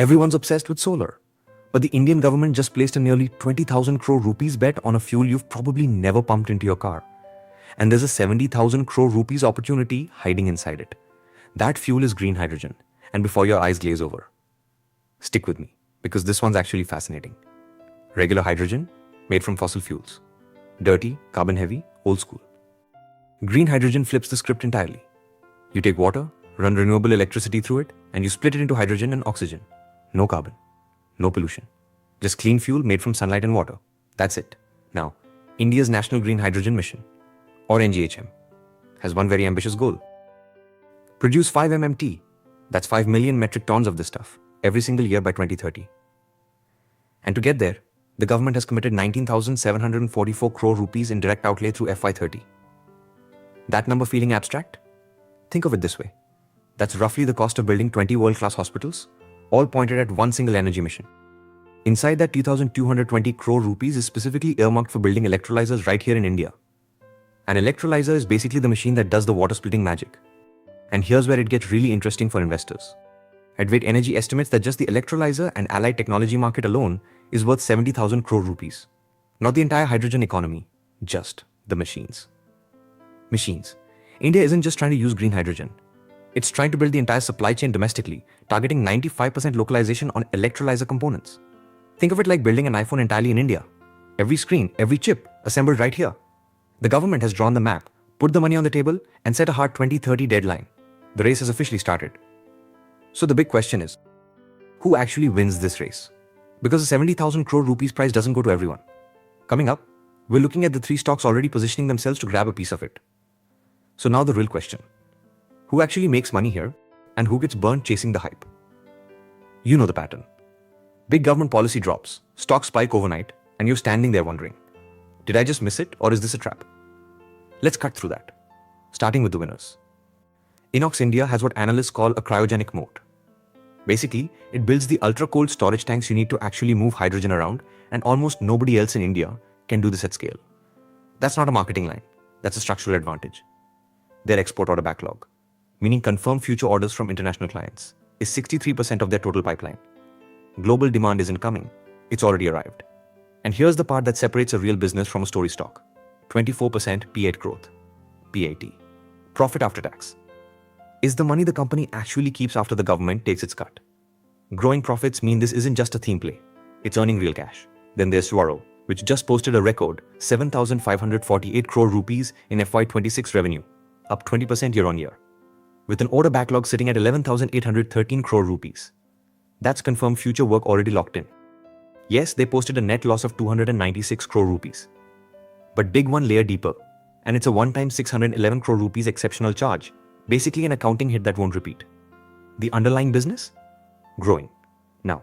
Everyone's obsessed with solar. But the Indian government just placed a nearly 20,000 crore rupees bet on a fuel you've probably never pumped into your car. And there's a 70,000 crore rupees opportunity hiding inside it. That fuel is green hydrogen. And before your eyes glaze over, stick with me, because this one's actually fascinating. Regular hydrogen, made from fossil fuels. Dirty, carbon heavy, old school. Green hydrogen flips the script entirely. You take water, run renewable electricity through it, and you split it into hydrogen and oxygen. No carbon. No pollution. Just clean fuel made from sunlight and water. That's it. Now, India's National Green Hydrogen Mission, or NGHM, has one very ambitious goal. Produce 5 MMT, that's 5 million metric tons of this stuff, every single year by 2030. And to get there, the government has committed 19,744 crore rupees in direct outlay through FY30. That number feeling abstract? Think of it this way. That's roughly the cost of building 20 world-class hospitals, all pointed at one single energy mission. Inside that 2,220 crore rupees is specifically earmarked for building electrolyzers right here in India. An electrolyzer is basically the machine that does the water-splitting magic. And here's where it gets really interesting for investors. Advait Energy estimates that just the electrolyzer and allied technology market alone is worth 70,000 crore rupees. Not the entire hydrogen economy, just the machines. Machines. India isn't just trying to use green hydrogen. It's trying to build the entire supply chain domestically, targeting 95% localization on electrolyzer components. Think of it like building an iPhone entirely in India. Every screen, every chip, assembled right here. The government has drawn the map, put the money on the table, and set a hard 2030 deadline. The race has officially started. So the big question is, who actually wins this race? Because the 70,000 crore rupees prize doesn't go to everyone. Coming up, we're looking at the 3 stocks already positioning themselves to grab a piece of it. So now the real question. Who actually makes money here, and who gets burnt chasing the hype? You know the pattern. Big government policy drops, stocks spike overnight, and you're standing there wondering, did I just miss it, or is this a trap? Let's cut through that, starting with the winners. Inox India has what analysts call a cryogenic moat. Basically, it builds the ultra-cold storage tanks you need to actually move hydrogen around, and almost nobody else in India can do this at scale. That's not a marketing line, that's a structural advantage. Their export order backlog, meaning confirmed future orders from international clients, is 63% of their total pipeline. Global demand isn't coming, it's already arrived. And here's the part that separates a real business from a story stock. 24% P8 growth. PAT. Profit after tax. Is the money the company actually keeps after the government takes its cut. Growing profits mean this isn't just a theme play. It's earning real cash. Then there's SWREL, which just posted a record 7,548 crore rupees in FY26 revenue, up 20% year-on-year, with an order backlog sitting at 11,813 crore rupees. That's confirmed future work already locked in. Yes, they posted a net loss of 296 crore rupees. But dig one layer deeper, and it's a one-time 611 crore rupees exceptional charge, basically an accounting hit that won't repeat. The underlying business? Growing. Now,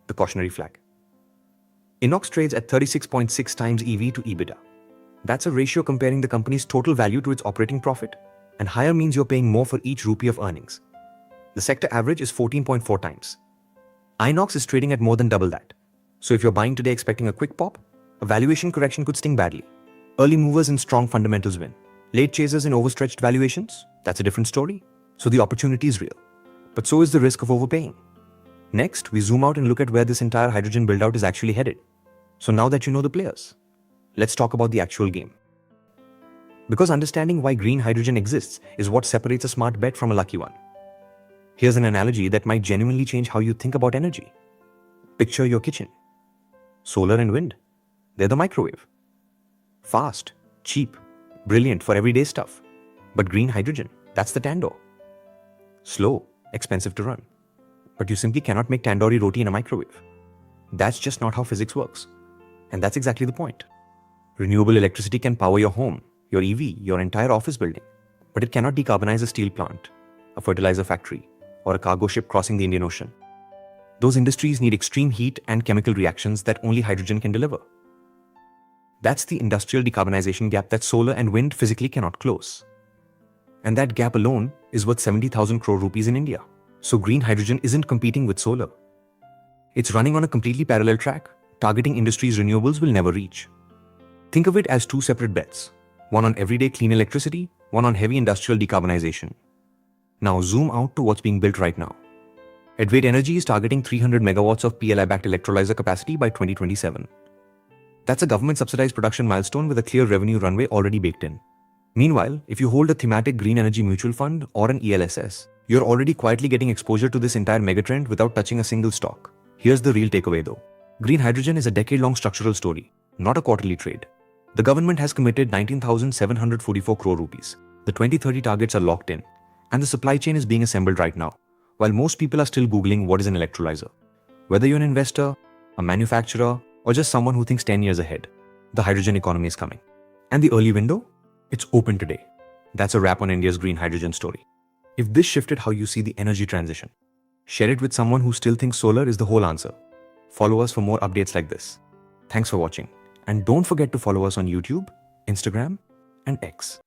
the cautionary flag. Inox trades at 36.6 times EV to EBITDA. That's a ratio comparing the company's total value to its operating profit, and higher means you're paying more for each rupee of earnings. The sector average is 14.4 times. Inox is trading at more than double that. So if you're buying today expecting a quick pop, a valuation correction could sting badly. Early movers and strong fundamentals win. Late chasers in overstretched valuations? That's a different story. So the opportunity is real. But so is the risk of overpaying. Next, we zoom out and look at where this entire hydrogen build-out is actually headed. So now that you know the players, let's talk about the actual game. Because understanding why green hydrogen exists is what separates a smart bet from a lucky one. Here's an analogy that might genuinely change how you think about energy. Picture your kitchen. Solar and wind. They're the microwave. Fast, cheap, brilliant for everyday stuff. But green hydrogen, that's the tandoor. Slow, expensive to run. But you simply cannot make tandoori roti in a microwave. That's just not how physics works. And that's exactly the point. Renewable electricity can power your home, your EV, your entire office building. But it cannot decarbonize a steel plant, a fertilizer factory, or a cargo ship crossing the Indian Ocean. Those industries need extreme heat and chemical reactions that only hydrogen can deliver. That's the industrial decarbonization gap that solar and wind physically cannot close. And that gap alone is worth 70,000 crore rupees in India. So green hydrogen isn't competing with solar. It's running on a completely parallel track, targeting industries renewables will never reach. Think of it as 2 separate bets, one on everyday clean electricity, one on heavy industrial decarbonization. Now zoom out to what's being built right now. Advait Energy is targeting 300 megawatts of PLI-backed electrolyzer capacity by 2027. That's a government-subsidized production milestone with a clear revenue runway already baked in. Meanwhile, if you hold a thematic green energy mutual fund or an ELSS, you're already quietly getting exposure to this entire megatrend without touching a single stock. Here's the real takeaway though. Green hydrogen is a decade-long structural story, not a quarterly trade. The government has committed 19,744 crore rupees. The 2030 targets are locked in, and the supply chain is being assembled right now, while most people are still Googling what is an electrolyzer. Whether you're an investor, a manufacturer, or just someone who thinks 10 years ahead, the hydrogen economy is coming. And the early window? It's open today. That's a wrap on India's green hydrogen story. If this shifted how you see the energy transition, share it with someone who still thinks solar is the whole answer. Follow us for more updates like this. Thanks for watching. And don't forget to follow us on YouTube, Instagram, and X.